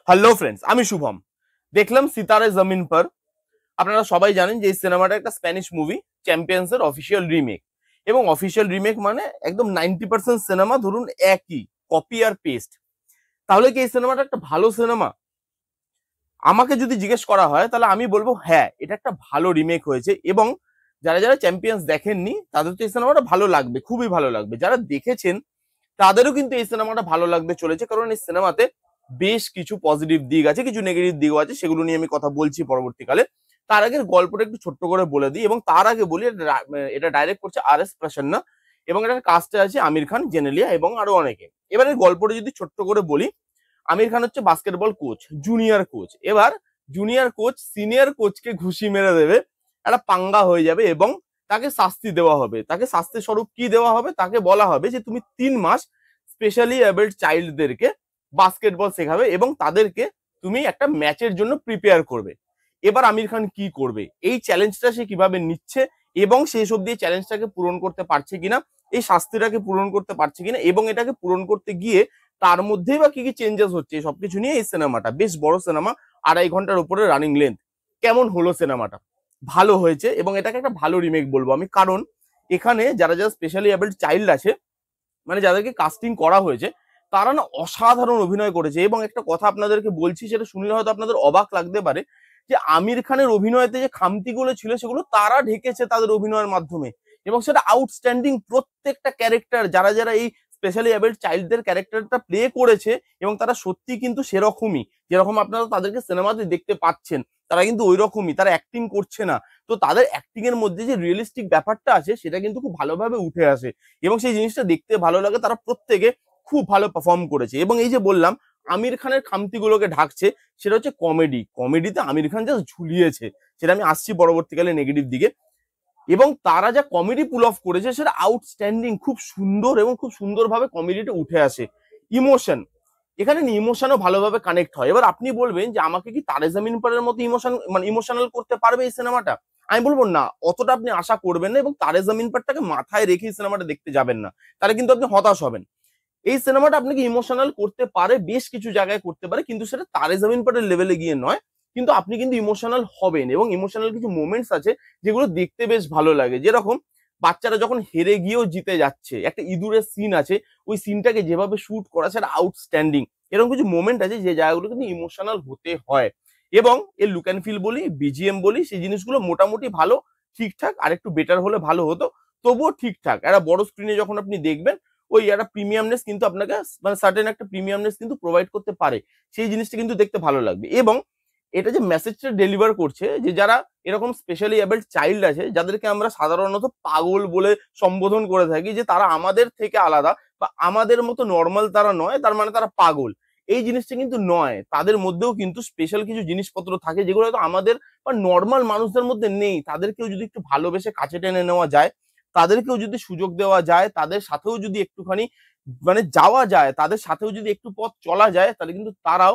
Hello friends, আমি শুভম। দেখলাম সিতারে জমিন পর। আপনারা সবাই জানেন যে এই সিনেমাটা একটা স্প্যানিশ মুভি, চ্যাম্পিয়ন্স এর অফিসিয়াল রিমেক। এবং অফিসিয়াল রিমেক মানে একদম 90% সিনেমা ধরুন একই, কপি আর পেস্ট। তাহলে কি এই সিনেমাটা একটা ভালো সিনেমা? আমাকে যদি জিজ্ঞেস করা হয় তাহলে আমি বলবো হ্যাঁ, এটা একটা ভালো রিমেক হয়েছে। এবং যারা যারা চ্যাম্পিয়ন্স দেখেননি তাদের তো এই সিনেমাটা ভালো লাগবে, খুবই ভালো লাগবে। যারা দেখেছেন তাদেরও কিন্তু এই সিনেমাটা ভালো লাগতে চলেছে, কারণ এই সিনেমাতে বেশ কিছু পজিটিভ দিক আছে, কিছু নেগেটিভ দিকও আছে, সেগুলো নিয়ে আমি কথা বলছি পরবর্তীকালে। তার আগে গল্পটা একটু ছোট্ট করে বলে দিই, এবং তার আগে বলি এটা ডাইরেক্ট করছে আর.এস. প্রসন্না, এবং এটার কাস্টে আছে আমির খান, জেনেলিয়া এবং আরো অনেকে। এবারে গল্পটা যদি ছোট্ট করে বলি, আমির খান হচ্ছে বাস্কেটবল কোচ, জুনিয়র কোচ। এবার জুনিয়র কোচ সিনিয়র কোচকে ঘুষি মেরে দেবে, একটা পাঙ্গা হয়ে যাবে এবং তাকে শাস্তি দেওয়া হবে। তাকে শাস্তি স্বরূপ কি দেওয়া হবে? তাকে বলা হবে যে তুমি 3 মাস স্পেশালি এবেল্ড চাইল্ডদেরকে বাস্কেটবল শেখাবে এবং তাদেরকে তুমি একটা ম্যাচের জন্য প্রিপেয়ার করবে। এবার আমির খান কি করবে, এই চ্যালেঞ্জটা সে কিভাবে নিচ্ছে এবং সেই সব দিয়ে চ্যালেঞ্জটাকে পূরণ করতে পারছে কিনা, এই শাস্তিটাকে পূরণ করতে পারছে কিনা, এবং এটাকে পূরণ করতে গিয়ে তার মধ্যেই বা কি কি চেঞ্জেস হচ্ছে, সবকিছু নিয়ে এই সিনেমাটা। বেশ বড় সিনেমা, 2.5 ঘন্টার উপরে রানিং লেন্থ। কেমন হলো সিনেমাটা? ভালো হয়েছে, এবং এটাকে একটা ভালো রিমেক বলবো আমি, কারণ এখানে যারা যারা স্পেশালি এবেল্ড চাইল্ড আছে, মানে যাদেরকে কাস্টিং করা হয়েছে, তারা না অসাধারণ অভিনয় করেছে। এবং একটা কথা আপনাদেরকে বলছি, সেটা শুনলে হয়তো আপনাদের অবাক লাগতে পারে, যে আমির খানের অভিনয়তে যে খামতিগুলো ছিল সেগুলো তারা ঢেকেছে তাদের অভিনয়ের মাধ্যমে, এবং সেটা আউটস্ট্যান্ডিং। প্রত্যেকটা ক্যারেক্টার, যারা যারা এই স্পেশালি এবেল্ড চাইল্ডদের ক্যারেক্টারটা প্লে করেছে, এবং তারা সত্যি কিন্তু সেরকমই, যেরকম আপনারা তাদেরকে সিনেমাতে দেখতে পাচ্ছেন, তারা কিন্তু ওই রকমই, তারা অ্যাক্টিং করছে না। তো তাদের অ্যাক্টিং এর মধ্যে যে রিয়েলিস্টিক ব্যাপারটা আছে সেটা কিন্তু খুব ভালোভাবে উঠে আসে, এবং সেই জিনিসটা দেখতে ভালো লাগে। তারা প্রত্যেকে খুব ভালো পারফর্ম করেছে। এবং এই যে বললাম আমির খানের খামতিগুলোকে ঢাকছে, সেটা হচ্ছে কমেডি। কমেডিতে আমির খান জাস্ট ঝুলিয়েছে, সেটা আমি আসছি পরবর্তীকালে নেগেটিভ দিকে। এবং তারা যা কমেডি পুল অফ করেছে সেটা আউটস্ট্যান্ডিং, খুব সুন্দর, এবং খুব সুন্দরভাবে কমেডিটা উঠে আসে। ইমোশন, এখানে ইমোশনও ভালোভাবে কানেক্ট হয়। এবার আপনি বলবেন যে আমাকে কি তারে জামিন পরের মতো ইমোশন, মানে ইমোশনাল করতে পারবে এই সিনেমাটা? আমি বলবো না, অতটা আপনি আশা করবেন না, এবং তারে জামিন পরটাকে মাথায় রেখে সিনেমাটা দেখতে যাবেন না, তাহলে কিন্তু আপনি হতাশ হবেন। এই সিনেমাটা আপনাকে ইমোশনাল করতে পারে, বেশ কিছু জায়গায় করতে পারে, কিন্তু সেটা তারে জামিন পরের লেভেলে গিয়ে নয়। কিন্তু আপনি কিন্তু ইমোশনাল হবেন, এবং ইমোশনাল কিছু মোমেন্টস আছে যেগুলো দেখতে বেশ ভালো লাগে। যেরকম বাচ্চারা যখন হেরে গিয়েও জিতে যাচ্ছে, একটা ইঁদুরের সিন আছে, ওই সিনটাকে যেভাবে শুট করা সেটা আউটস্ট্যান্ডিং। এরকম কিছু মোমেন্ট আছে যে জায়গাগুলো কিন্তু ইমোশনাল হতে হয়। এবং এর লুক অ্যান্ড ফিল বলি, বিজিএম বলি, সেই জিনিসগুলো মোটামুটি ভালো, ঠিকঠাক। আর একটু বেটার হলে ভালো হতো, তবুও ঠিকঠাক। একটা বড় স্ক্রিনে যখন আপনি দেখবেন, ওই একটা প্রিমিয়ামনেস কিন্তু আপনাকে, মানে সার্টেন একটা প্রিমিয়ামনেস কিন্তু প্রোভাইড করতে পারে। সেই জিনিসটা কিন্তু দেখতে ভালো লাগবে। এবং এটা যে মেসেজটা ডেলিভার করছে, যে যারা এরকম স্পেশালি এবেল্ড চাইল্ড আছে, যাদেরকে আমরা সাধারণত পাগল বলে সম্বোধন করে থাকি, যে তারা আমাদের থেকে আলাদা বা আমাদের মতো নর্মাল তারা নয়, তার মানে তারা পাগল। এই জিনিসটা কিন্তু নয়, তাদের মধ্যেও কিন্তু স্পেশাল কিছু জিনিসপত্র থাকে যেগুলো হয়তো আমাদের বা নর্মাল মানুষদের মধ্যে নেই। তাদেরকেও যদি একটু ভালোবেসে কাছে টেনে নেওয়া যায়, তাদেরকেও যদি সুযোগ দেওয়া যায়, তাদের সাথেও যদি একটুখানি মানে যাওয়া যায়, তাদের সাথেও যদি একটু পথ চলা যায়, তাহলে কিন্তু তারাও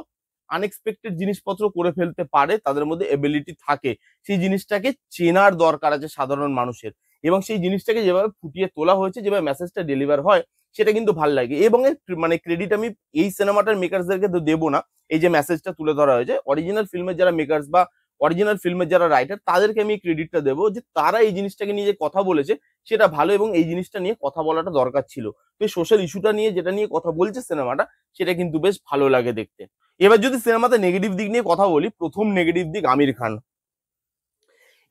আনএক্সপেক্টেড জিনিসপত্র করে ফেলতে পারে, তাদের মধ্যে এবিলিটি থাকে। সেই জিনিসটাকে চেনার দরকার আছে সাধারণ মানুষের, এবং সেই জিনিসটাকে যেভাবে ফুটিয়ে তোলা হয়েছে, যেভাবে মেসেজটা ডেলিভার হয়, সেটা কিন্তু ভাল লাগে। এবং এর মানে ক্রেডিট আমি এই সিনেমাটার মেকার্সদেরকে তো দেবো না। এই যে মেসেজটা তুলে ধরা হয়েছে, অরিজিনাল ফিল্মের যারা মেকার্স বা অরিজিনাল ফিল্মের যারা রাইটার, তাদেরকে আমি ক্রেডিটটা দেবো, যে তারা এই জিনিসটাকে নিয়ে যে কথা বলেছে সেটা ভালো, এবং এই জিনিসটা নিয়ে কথা বলাটা দরকার ছিল। তো এই সোশ্যাল ইস্যুটা নিয়ে যেটা নিয়ে কথা বলছে সিনেমাটা, সেটা কিন্তু বেশ ভালো লাগে দেখতে। এবার যদি সিনেমাতে নেগেটিভ দিক নিয়ে কথা বলি, প্রথম নেগেটিভ দিক আমির খান।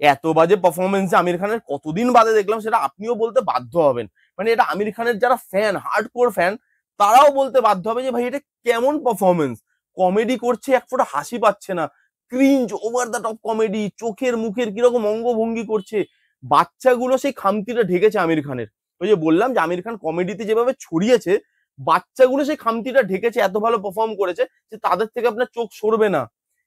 এত বাজে পারফরমেন্স আমির খানের কতদিন বাদে দেখলাম, সেটা আপনিও বলতে বাধ্য হবেন। মানে এটা আমির খানের যারা ফ্যান, হার্ডকোর ফ্যান, তারাও বলতে বাধ্য হবে যে ভাই এটা কেমন পারফরমেন্স। কমেডি করছে, এক ফোঁটা হাসি পাচ্ছে না, cringe, over the top comedy, চোখের মুখের কিরকম অঙ্গভঙ্গি করছে। বাচ্চাগুলো সেই খামতিটা ঢেকেছে আমির খানের। ওই যে বললাম যে আমির খান কমেডিতে যেভাবে ছড়িয়েছে, বাচ্চাগুলো সেই খামতিটা ঢেকেছে, এত ভালো পারফর্ম করেছে যে তাদের থেকে আপনার চোখ সরবে না।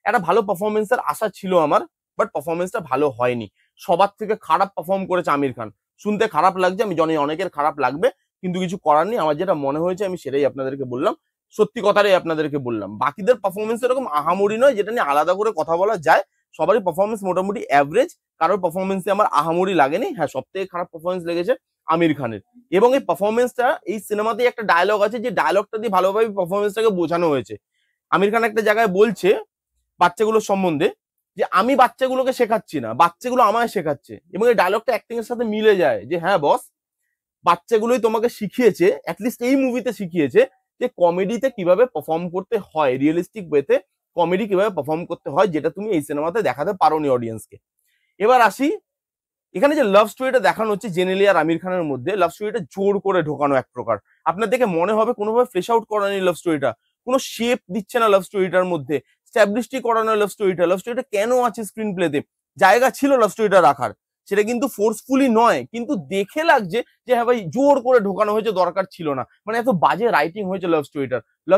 একটা ভালো পারফরমেন্সের আশা ছিল আমার, বাট পারফরমেন্সটা ভালো হয়নি। সবার থেকে খারাপ পারফর্ম করেছে আমির খান। শুনতে খারাপ লাগছে, আমি জানি অনেকের খারাপ লাগবে, কিন্তু কিছু করার নেই। আমার যেটা মনে হয়েছে আমি সেটাই আপনাদেরকে বললাম, সত্যি কথাটাই আপনাদেরকে বললাম। বাকিদের পারফরমেন্স এরকম আহামরি নয় যেটা নিয়ে আলাদা করে কথা বলা যায়। সবারই পারফরমেন্স মোটামুটি অ্যাভারেজ, কারোর পারফরমেন্সে আমার আহামরি লাগেনি। হ্যাঁ, সব থেকে খারাপ পারফরমেন্স লেগেছে আমির খানের। এবং এই পারফরমেন্সটা, এই সিনেমাতে একটা ডায়লগ আছে, যে ডায়লগটা দিয়ে ভালোভাবে পারফরমেন্সটাকে বোঝানো হয়েছে। আমির খান একটা জায়গায় বলছে বাচ্চাগুলোর সম্বন্ধে যে আমি বাচ্চাগুলোকে শেখাচ্ছি না, বাচ্চাগুলো আমায় শেখাচ্ছে, এবং এই ডায়লগটা অ্যাক্টিং এর সাথে মিলে যায় যে হ্যাঁ বস, বাচ্চাগুলোই তোমাকে শিখিয়েছে, অ্যাটলিস্ট এই মুভিতে শিখিয়েছে যে কমেডিতে কিভাবে পারফর্ম করতে হয়, রিয়েলিস্টিক ওয়েতে কমেডি কিভাবে পারফর্ম করতে হয়, যেটা তুমি এই সিনেমাতে দেখাতে পারোনি অডিয়েন্সকে। এবার আসি, এখানে যে লাভ স্টোরিটা দেখানো হচ্ছে জেনেলি আর আমির খানের মধ্যে, লাভ স্টোরিটা জোর করে ঢোকানো এক প্রকার। আপনার দেখে মনে হবে কোনোভাবে ফ্লেশ আউট করানি লাভ স্টোরিটা, কোনো শেপ দিচ্ছে না লাভ স্টোরিটার মধ্যে, স্ট্যাবলিশটি করানো লাভ স্টোরিটা কেন আছে স্ক্রিন প্লেতে, জায়গা ছিল লাভ স্টোরিটা রাখার, সেটা কিন্তু ফোর্সফুলি নয়, কিন্তু দেখে লাগছে যে হ্যাঁ ভাই জোর করে ঢোকানো হয়েছে, দরকার ছিল না, মানে এত বাজে রাইটিং হয়েছে লাভ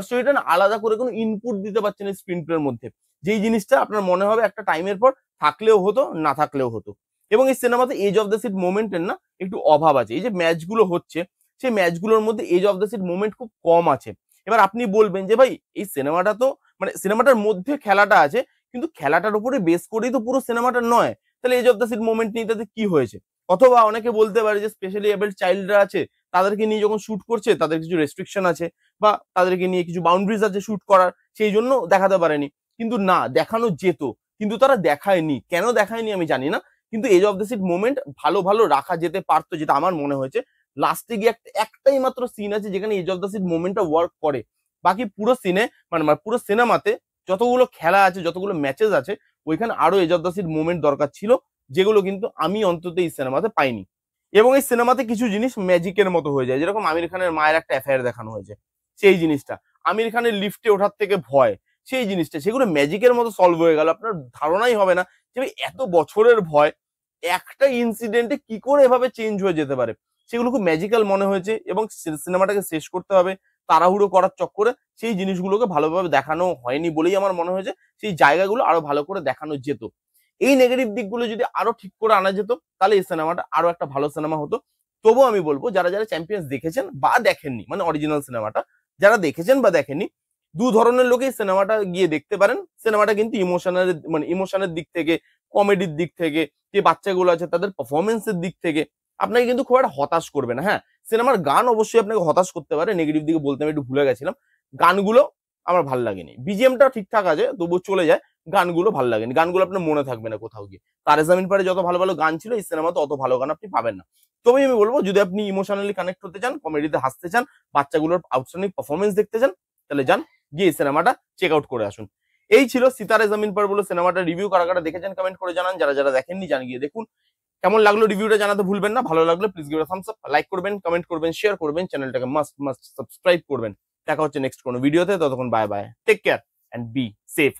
স্টোরিটা না আলাদা করে কোনো ইনপুট দিতে পারছে না স্ক্রিন প্লের মধ্যে, যেই জিনিসটা আপনার মনে হবে একটা টাইমের পর থাকলেও হতো, না থাকলেও হতো। এবং এই সিনেমাতে এজ অফ দ্য সিট মোমেন্টের না একটু অভাব আছে। এই যে ম্যাচগুলো হচ্ছে, সেই ম্যাচগুলোর মধ্যে edge of the seat moment খুব কম আছে। এবার আপনি বলবেন যে ভাই এই সিনেমাটা তো, মানে সিনেমাটার মধ্যে খেলাটা আছে, কিন্তু খেলাটার উপরে বেস করেই তো পুরো সিনেমাটা নয়, তাহলে edge of the seat moment নিয়ে তাতে কি হয়েছে? অথবা অনেকে বলতে পারে যে স্পেশালি এবেল্ড চাইল্ডরা আছে, তাদেরকে নিয়ে যখন শুট করছে তাদের কিছু রেস্ট্রিকশন আছে, বা তাদেরকে নিয়ে কিছু বাউন্ডারিজ আছে শুট করার, সেই জন্য দেখাতে পারেনি। কিন্তু না, দেখানো যেত, কিন্তু তারা দেখায়নি। কেন দেখায়নি আমি জানি না, কিন্তু edge of the seat moment ভালো ভালো রাখা যেতে পারতো, যেটা আমার মনে হয়েছে। লাস্টে গিয়ে একটাই মাত্র সিন আছে যেখানে এজ অফ দ্য সিট মোমেন্টটা ওয়ার্ক করে, বাকি পুরো সিনে মানে পুরো সিনেমাতে যতগুলো খেলা আছে, যতগুলো ম্যাচেস আছে, ওইখানে আরো edge of the seat moment দরকার ছিল, যেগুলো কিন্তু আমি অন্তত এই সিনেমাতে পাইনি। এবং এই সিনেমাতে কিছু জিনিস ম্যাজিকের মতো হয়ে যায়, যেরকম আমির খানের মায়ের একটা অ্যাফেয়ার দেখানো হয়েছে, সেই জিনিসটা, আমির খানের লিফটে ওঠার থেকে ভয়, সেই জিনিসটা, সেগুলো ম্যাজিকের মতো সলভ হয়ে গেল। আপনার ধারণাই হবে না যে এত বছরের ভয় একটা ইনসিডেন্টে কি করে এভাবে চেঞ্জ হয়ে যেতে পারে। সেগুলো খুব ম্যাজিক্যাল মনে হয়েছে, এবং সিনেমাটাকে শেষ করতে হবে তাড়াহুড়ো করার চক্করে সেই জিনিসগুলোকে ভালোভাবে দেখানো হয়নি বলেই আমার মনে হয়েছে সেই জায়গাগুলো আরো ভালো করে দেখানো যেত। এই নেগেটিভ দিকগুলো যদি আরো ঠিক করে আনা যেত, তাহলে এই সিনেমাটা আরো একটা ভালো সিনেমা হতো। তবুও আমি বলবো যারা যারা চ্যাম্পিয়ন্স দেখেছেন বা দেখেননি, মানে অরিজিনাল সিনেমাটা যারা দেখেছেন বা দেখেননি, দু ধরনের লোকেই সিনেমাটা গিয়ে দেখতে পারেন। সিনেমাটা কিন্তু ইমোশনের দিক থেকে, কমেডির দিক থেকে, যে বাচ্চাগুলো আছে তাদের পারফরমেন্সের দিক থেকে আপনাকে কিন্তু খুব একটা হতাশ করবে না। হ্যাঁ, সিনেমার গান অবশ্যই আপনাকে হতাশ করতে পারে, নেগেটিভ দিকে বলতে আমি একটু ভুলে গেছিলাম, গানগুলো আমার ভাল লাগেনি, বিজিএমটা ঠিকঠাক আছে তবুও চলে যায়, গানগুলো ভাল লাগেনি, গানগুলো আপনার মনে থাকবে না কোথাও গিয়ে। তারে জামিন পারে যত ভালো ভালো গান ছিল, এই সিনেমাতে অত ভালো গান আপনি পাবেন না। তবে আমি বলবো যদি আপনি ইমোশনালি কানেক্ট হতে চান, কমেডিতে হাসতে চান, বাচ্চাগুলোর আউটস্ট্যান্ডিং পারফরমেন্স দেখতে চান, তাহলে যান গিয়ে এই সিনেমাটা চেক আউট করে আসুন। এই ছিল সিতারে জামিন পার বলে সিনেমাটা রিভিউ, কারা কারা দেখেছেন কমেন্ট করে জানান, যারা যারা দেখেননি জান গিয়ে দেখুন। কেমন লাগলো রিভিউটা জানাতে ভুলবেন না, ভালো লাগলে please give a Thums up, like করবেন, কমেন্ট করবেন, শেয়ার করবেন, চ্যানেলটাকে মাস্ট মাস্ট সাবস্ক্রাইব করবেন। দেখা হচ্ছে নেক্সট কোনো ভিডিওতে, ততক্ষণ bye bye, take care and be safe.